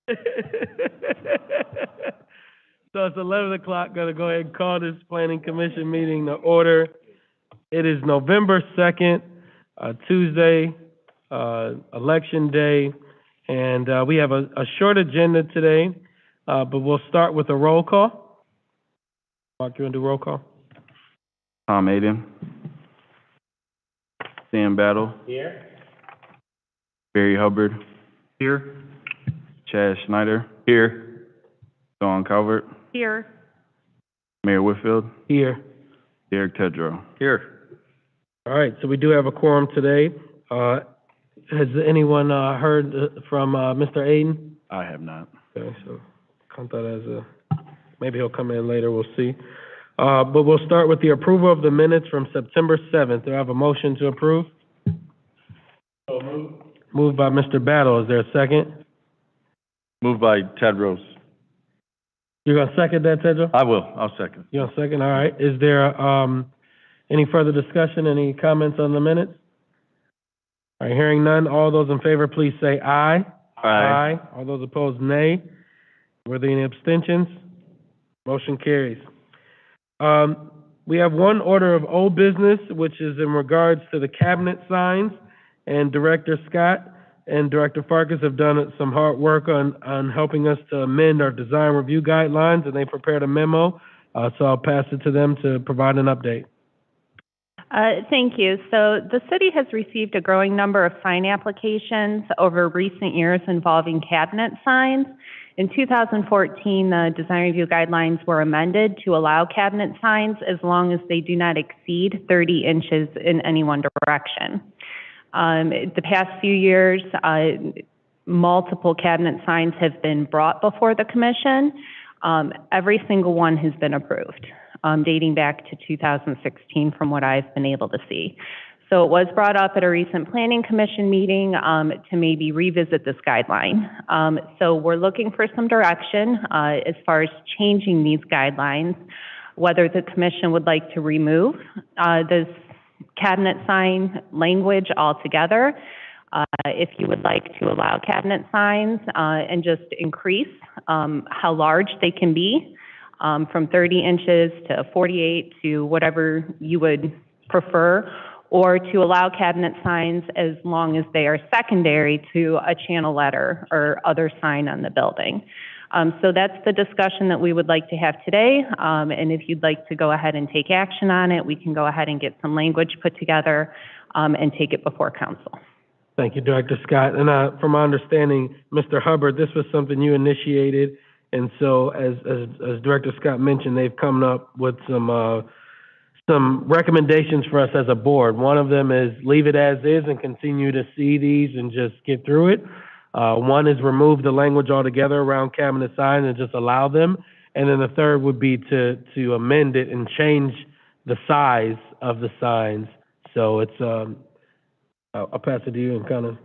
So it's 11 o'clock. Going to go ahead and call this planning commission meeting to order. It is November 2nd, Tuesday, election day, and we have a short agenda today, but we'll start with a roll call. Mark, you want to do roll call? Tom Aiden. Sam Battle. Here. Barry Hubbard. Here. Chad Schneider. Here. Dawn Calvert. Here. Mayor Whitfield. Here. Derek Tedrow. Here. All right, so we do have a quorum today. Has anyone heard from Mr. Aiden? I have not. Okay, so count that as a, maybe he'll come in later, we'll see. But we'll start with the approval of the minutes from September 7th. Do I have a motion to approve? So moved. Moved by Mr. Battle. Is there a second? Moved by Ted Rose. You're going to second that, Tedro? I will. I'll second. You're going to second? All right. Is there any further discussion, any comments on the minutes? All right, hearing none. All those in favor, please say aye. Aye. All those opposed, nay. Were there any abstentions? Motion carries. We have one order of old business, which is in regards to the cabinet signs, and Director Scott and Director Farkas have done some hard work on helping us to amend our design review guidelines, and they prepared a memo, so I'll pass it to them to provide an update. Thank you. So the city has received a growing number of sign applications over recent years involving cabinet signs. In 2014, the design review guidelines were amended to allow cabinet signs as long as they do not exceed 30 inches in any one direction. The past few years, multiple cabinet signs have been brought before the commission. Every single one has been approved, dating back to 2016 from what I've been able to see. So it was brought up at a recent planning commission meeting to maybe revisit this guideline. So we're looking for some direction as far as changing these guidelines, whether the commission would like to remove this cabinet sign language altogether, if you would like to allow cabinet signs and just increase how large they can be from 30 inches to 48 to whatever you would prefer, or to allow cabinet signs as long as they are secondary to a channel letter or other sign on the building. So that's the discussion that we would like to have today, and if you'd like to go ahead and take action on it, we can go ahead and get some language put together and take it before council. Thank you, Director Scott. And from my understanding, Mr. Hubbard, this was something you initiated, and so as Director Scott mentioned, they've come up with some recommendations for us as a board. One of them is leave it as is and continue to see these and just get through it. One is remove the language altogether around cabinet signs and just allow them. And then the third would be to amend it and change the size of the signs. So it's, I'll pass it to you and kind of.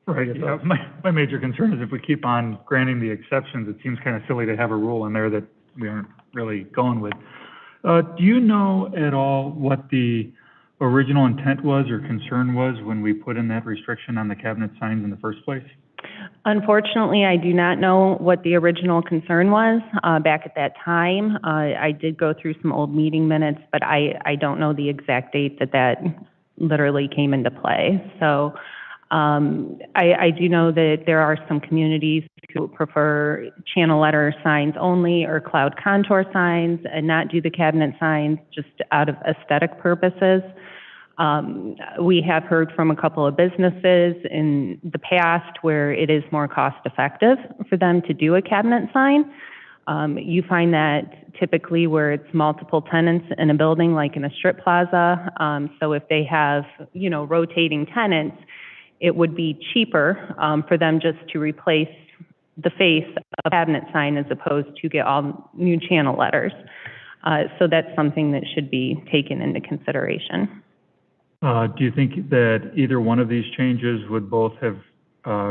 Right. Yeah. My major concern is if we keep on granting the exceptions, it seems kind of silly to have a rule in there that we aren't really going with. Do you know at all what the original intent was or concern was when we put in that restriction on the cabinet signs in the first place? Unfortunately, I do not know what the original concern was back at that time. I did go through some old meeting minutes, but I don't know the exact date that literally came into play. So I do know that there are some communities who prefer channel letter signs only or cloud contour signs and not do the cabinet signs just out of aesthetic purposes. We have heard from a couple of businesses in the past where it is more cost effective for them to do a cabinet sign. You find that typically where it's multiple tenants in a building, like in a strip plaza. So if they have, rotating tenants, it would be cheaper for them just to replace the face of a cabinet sign as opposed to get all new channel letters. So that's something that should be taken into consideration. Do you think that either one of these changes would both have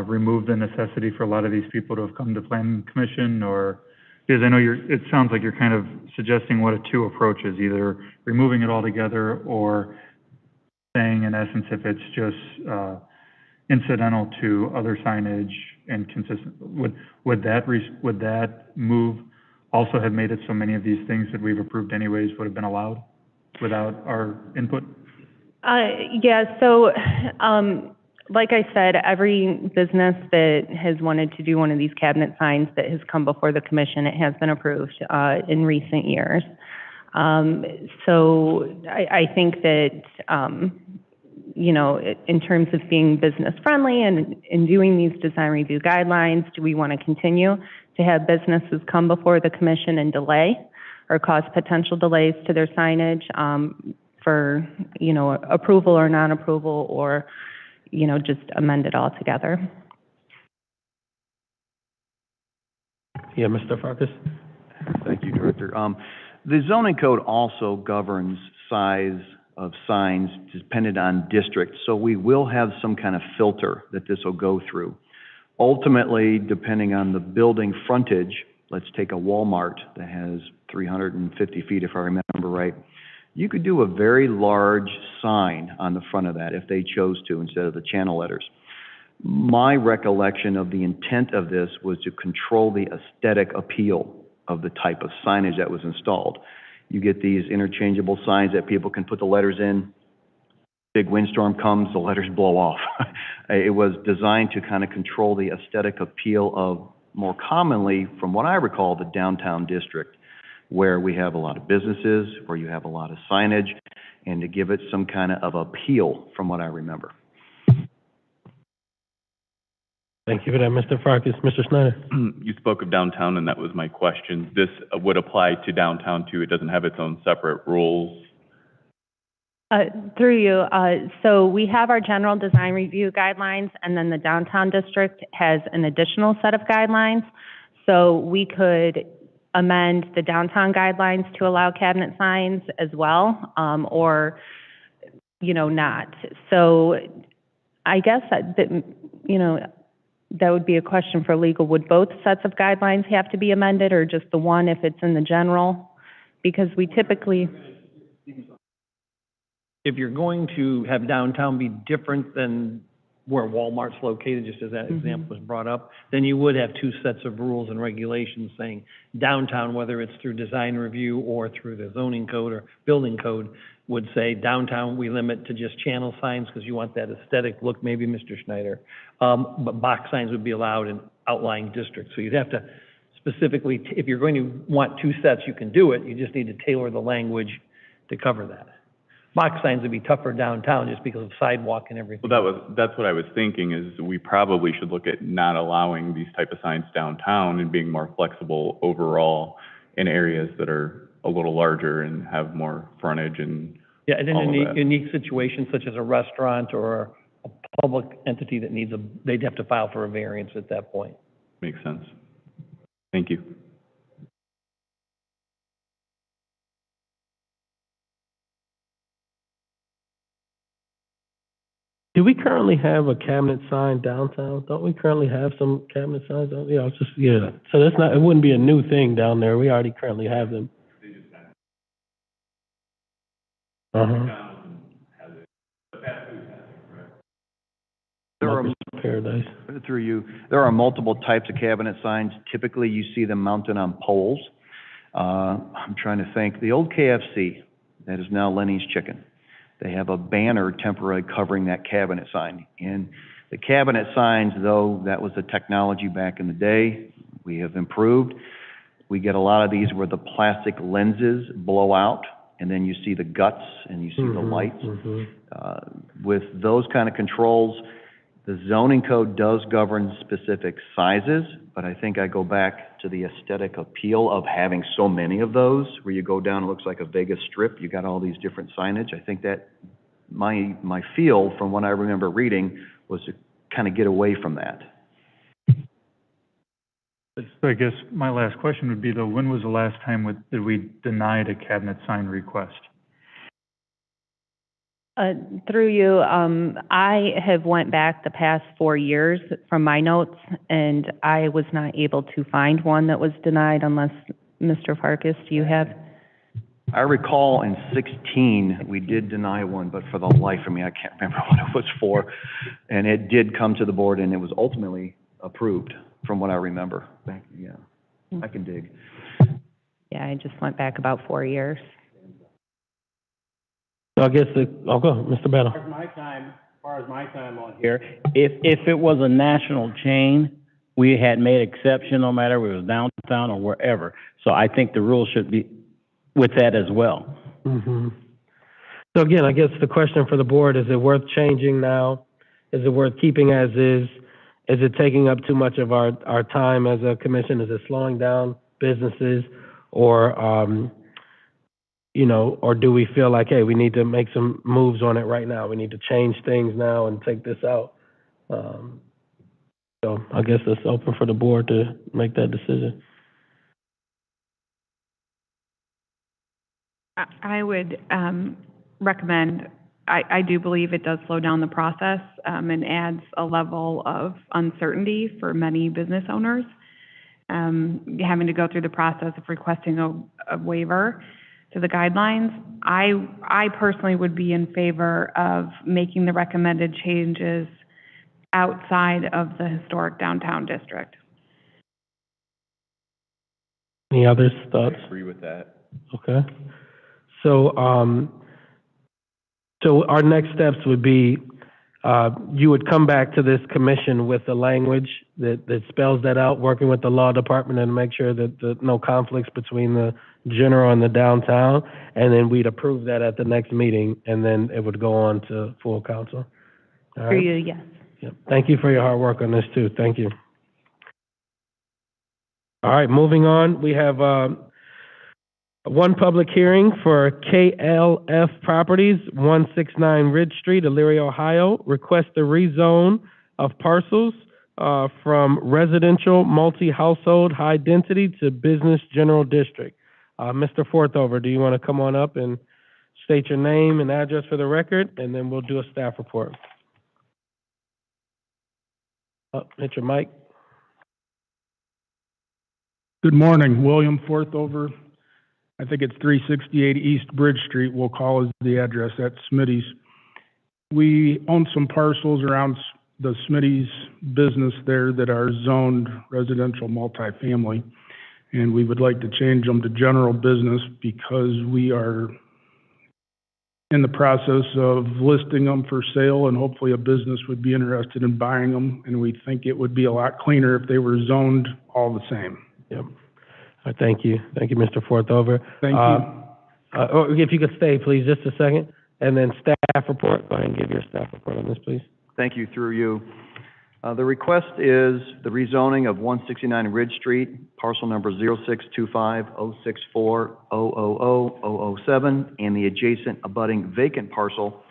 removed the necessity for a lot of these people to have come to Planning Commission, or because I know it sounds like you're kind of suggesting what two approaches, either removing it altogether or saying in essence if it's just incidental to other signage and consistent. Would that move also have made it so many of these things that we've approved anyways would have been allowed without our input? Yeah, so, like I said, every business that has wanted to do one of these cabinet signs that has come before the commission, it has been approved, in recent years. So I think that, you know, in terms of being business friendly and in doing these design review guidelines, do we want to continue to have businesses come before the commission and delay or cause potential delays to their signage, for, you know, approval or non-approval, or, you know, just amend it altogether? Yeah, Mr. Farkas? Thank you, Director. The zoning code also governs size of signs dependent on district, so we will have some kind of filter that this will go through. Ultimately, depending on the building frontage, let's take a Walmart that has 350 feet, if I remember right, you could do a very large sign on the front of that if they chose to, instead of the channel letters. My recollection of the intent of this was to control the aesthetic appeal of the type of signage that was installed. You get these interchangeable signs that people can put the letters in. Big windstorm comes, the letters blow off. It was designed to kind of control the aesthetic appeal of, more commonly, from what I recall, the downtown district, where we have a lot of businesses, where you have a lot of signage, and to give it some kind of appeal, from what I remember. Thank you for that, Mr. Farkas. Mr. Snyder? You spoke of downtown, and that was my question. This would apply to downtown, too? It doesn't have its own separate rules? Through you, so we have our general design review guidelines, and then the downtown district has an additional set of guidelines. So we could amend the downtown guidelines to allow cabinet signs as well, or, you know, not. So I guess that, you know, that would be a question for legal. Would both sets of guidelines have to be amended, or just the one if it's in the general? Because we typically... If you're going to have downtown be different than where Walmart's located, just as that example was brought up, then you would have two sets of rules and regulations saying downtown, whether it's through design review or through the zoning code or building code, would say downtown we limit to just channel signs because you want that aesthetic look, maybe, Mr. Schneider. But box signs would be allowed in outlying districts. So you'd have to specifically, if you're going to want two sets, you can do it. You just need to tailor the language to cover that. Box signs would be tougher downtown just because of sidewalk and everything. Well, that's what I was thinking, is we probably should look at not allowing these type of signs downtown and being more flexible overall in areas that are a little larger and have more frontage and yeah, and in all a of that. unique situation such as a restaurant or a public entity that needs they'd have to file for a variance at that point. Makes sense. Thank you. Do we currently have a cabinet sign downtown? Don't we currently have some cabinet signs? Yeah, it's just, yeah. So that's not, it wouldn't be a new thing down there. We already currently have them. There are, Paradise. through you, there are multiple types of cabinet signs. Typically, you see them mounted on poles. I'm trying to think. The old KFC, that is now Lenny's Chicken, they have a banner temporarily covering that cabinet sign. And the cabinet signs, though, that was the technology back in the day. We have improved. We get a lot of these where the plastic lenses blow out, and then you see the guts and you see the lights. With those kind of controls, the zoning code does govern specific sizes, but I think I go back to the aesthetic appeal of having so many of those, where you go down, it looks like a Vegas Strip, you got all these different signage. I think that my feel from what I remember reading was to kind of get away from that. So I guess my last question would be, though, when was the last time that we denied a cabinet sign request? Through you, I have went back the past 4 years from my notes, and I was not able to find one that was denied, unless, Mr. Farkas, do you have? I recall in 16, we did deny one, but for the life of me, I can't remember what it was for. And it did come to the board, and it was ultimately approved, from what I remember. Yeah, I can dig. Yeah, I just went back about 4 years. So I guess I'll go, Mr. Battle. As far as my time on here, if it was a national chain, we had made exception no matter whether it was downtown or wherever. So I think the rule should be with that as well. Mm-hmm. So again, I guess the question for the board, is it worth changing now? Is it worth keeping as is? Is it taking up too much of our time as a commission? Is it slowing down businesses? Or, you know, or do we feel like, hey, we need to make some moves on it right now? We need to change things now and take this out. So I guess it's open for the board to make that decision. I would recommend, I do believe it does slow down the process and adds a level of uncertainty for many business owners, having to go through the process of requesting a waiver to the guidelines. I personally would be in favor of making the recommended changes outside of the historic downtown district. Any other thoughts? I agree with that. Okay. So, so our next steps would be, you would come back to this commission with the language that spells that out, working with the law department and make sure that no conflicts between the general and the downtown, and then we'd approve that at the next meeting, and then it would go on to full council. All For right? you, yes. Yep. Thank you for your hard work on this too. Thank you. All right, moving on. We have one public hearing for KLF Properties, 169 Ridge Street, Elyria, Ohio. Request the rezone of parcels from residential multi-household high density to business general district. Mr. Forthover, do you want to come on up and state your name and address for the record, and then we'll do a staff report. Hit your mic. Good morning, William Forthover. I think it's 368 East Bridge Street, we'll call as the address at Smitty's. We own some parcels around the Smitty's business there that are zoned residential multifamily, and we would like to change them to general business because we are in the process of listing them for sale, and hopefully a business would be interested in buying them, and we think it would be a lot cleaner if they were zoned all the same. Yep. Thank you. Thank you, Mr. Forthover. Thank you. If you could stay, please, just a second. And then staff report. Go ahead and give your staff report on this, please. Thank you, through you. The request is the rezoning of 169 Ridge Street, parcel number 0625-064-000-007, and the adjacent abutting vacant parcel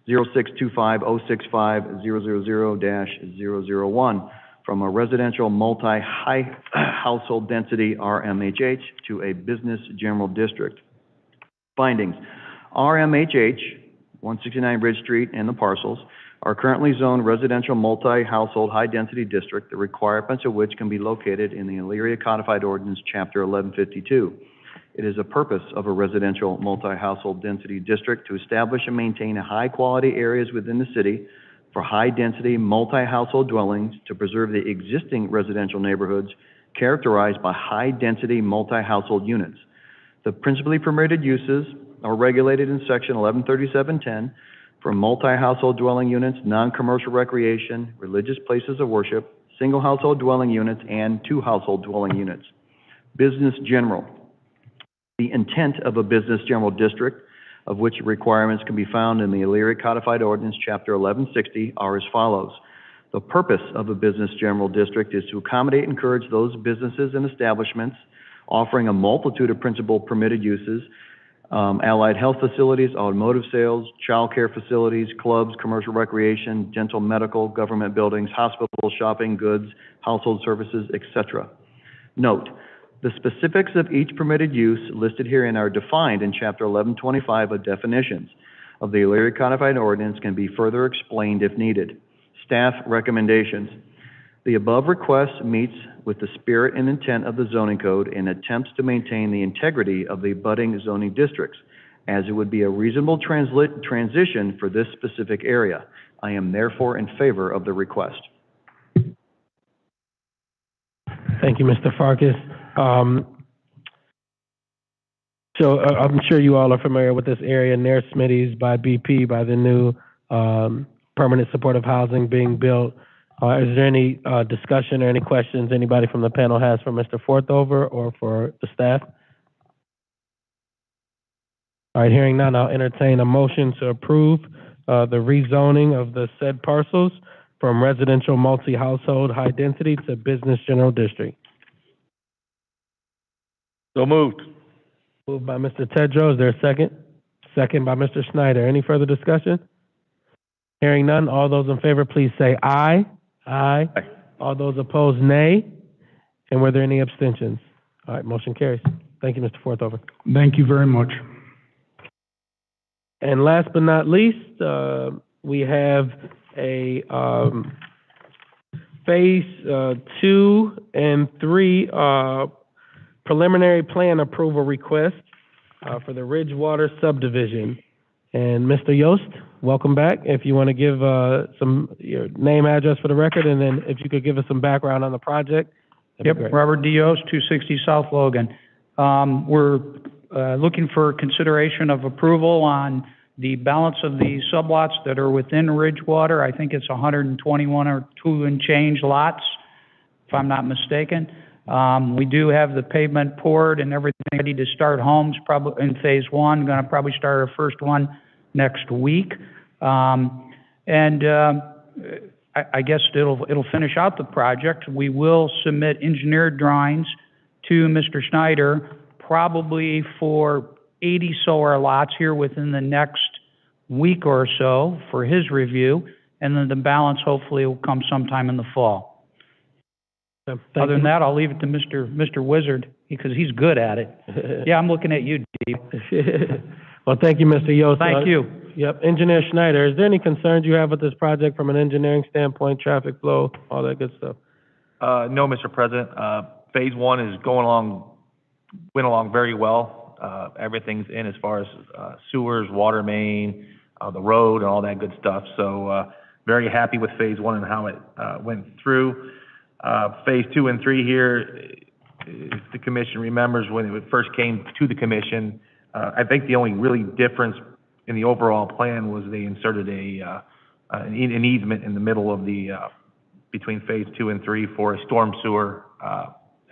0625-065-000-001, from a residential multi-high household density RMHH to a business general district. Findings: RMHH, 169 Ridge Street, and the parcels are currently zoned residential multi-household high-density district, the requirements of which can be located in the Elyria Codified Ordinance, Chapter 1152. It is the purpose of a residential multi-household density district to establish and maintain high-quality areas within the city for high-density multi-household dwellings, to preserve the existing residential neighborhoods characterized by high-density multi-household units. The principally permitted uses are regulated in Section 113710 for multi-household dwelling units, non-commercial recreation, religious places of worship, single household dwelling units, and two household dwelling units. Business general. The intent of a business general district, of which requirements can be found in the Elyria Codified Ordinance, Chapter 1160, are as follows. The purpose of a business general district is to accommodate and encourage those businesses and establishments offering a multitude of principal permitted uses, allied health facilities, automotive sales, child care facilities, clubs, commercial recreation, dental, medical, government buildings, hospitals, shopping, goods, household services, etc. Note: the specifics of each permitted use listed herein are defined in Chapter 1125 of definitions of the Elyria Codified Ordinance, can be further explained if needed. Staff recommendations. The above request meets with the spirit and intent of the zoning code and attempts to maintain the integrity of the abutting zoning districts, as it would be a reasonable transition for this specific area. I am therefore in favor of the request. Thank you, Mr. Farkas. I'm sure you all are familiar with this area near Smitty's by BP, by the new permanent supportive housing being built. Is there any discussion or any questions anybody from the panel has for Mr. Forthover or for the staff? All right, hearing none, I'll entertain a motion to approve the rezoning of the said parcels from residential multi-household high density to business general district. So moved. Moved by Mr. Tedrow. Is there a second? Second by Mr. Snyder. Any further discussion? Hearing none, all those in favor, please say aye. Aye. Aye. All those opposed, nay. And were there any abstentions? All right, motion carries. Thank you, Mr. Forthover. Thank you very much. And last but not least, we have a phase 2 and 3 preliminary plan approval request for the Ridgewater subdivision. And Mr. Yost, welcome back. If you want to give your name, address for the record, and then if you could give us some background on the project. Yep, Robert D. Yost, 260 South Logan. We're looking for consideration of approval on the balance of the sublots that are within Ridgewater. I think it's 121 or 2 and change lots, if I'm not mistaken. We do have the pavement poured and everything ready to start homes, probably in phase 1. Going to probably start our first one next week. I guess it'll finish out the project. We will submit engineered drawings to Mr. Snyder, probably for 80 solar lots here within the next week or so for his review, and then the balance hopefully will come sometime in the fall. Other than that, I'll leave it to Mr. Wizard, because he's good at it. Yeah, I'm looking at you, Dave. Well, thank you, Mr. Yost. Thank you. Yep. Engineer Schneider, is there any concerns you have with this project from an engineering standpoint, traffic flow, all that good stuff? No, Mr. President. Phase 1 is went along very well. Everything's in as far as sewers, water main, the road, and all that good stuff. So very happy with phase 1 and how it went through. Phase 2 and 3 here, if the commission remembers when it first came to the commission, I think the only really difference in the overall plan was they inserted an easement in the middle of between phase 2 and 3 for a storm sewer.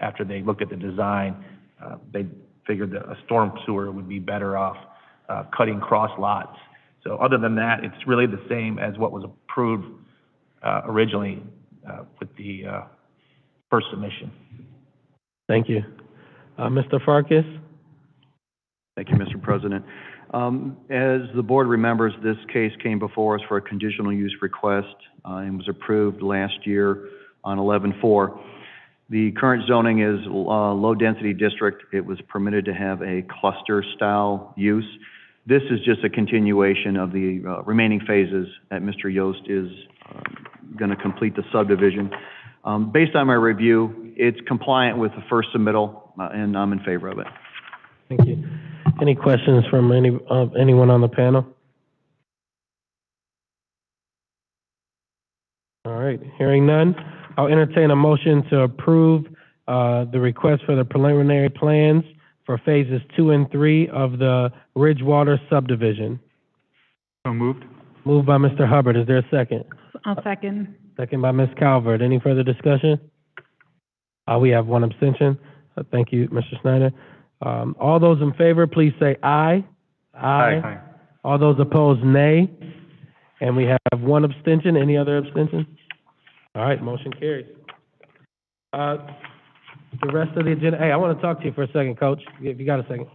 After they looked at the design, they figured that a storm sewer would be better off cutting cross lots. So other than that, it's really the same as what was approved originally with the first submission. Thank you. Mr. Farkas? Thank you, Mr. President. As the board remembers, this case came before us for a conditional use request and was approved last year on 11/4. The current zoning is low-density district. It was permitted to have a cluster-style use. This is just a continuation of the remaining phases that Mr. Yost is going to complete the subdivision. Based on my review, it's compliant with the first submittal, and I'm in favor of it. Thank you. Any questions from anyone on the panel? All right, hearing none, I'll entertain a motion to approve the request for the preliminary plans for phases 2 and 3 of the Ridgewater subdivision. So moved. Moved by Mr. Hubbard. Is there a second? I'll second. Second by Ms. Calvert. Any further discussion? We have one abstention. Thank you, Mr. Snyder. All those in favor, please say aye. Aye. Aye. All those opposed, nay. And we have one abstention. Any other abstention? All right, motion carries. The rest of the agenda, hey, I want to talk to you for a second, Coach, if you got a second.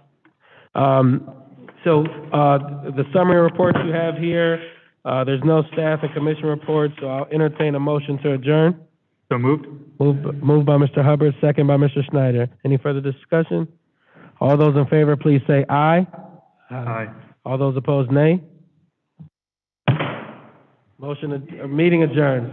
The summary reports you have here, there's no staff and commission reports, so I'll entertain a motion to adjourn. So moved. Moved by Mr. Hubbard, second by Mr. Snyder. Any further discussion? All those in favor, please say aye. Aye. All those opposed, nay. Meeting adjourned.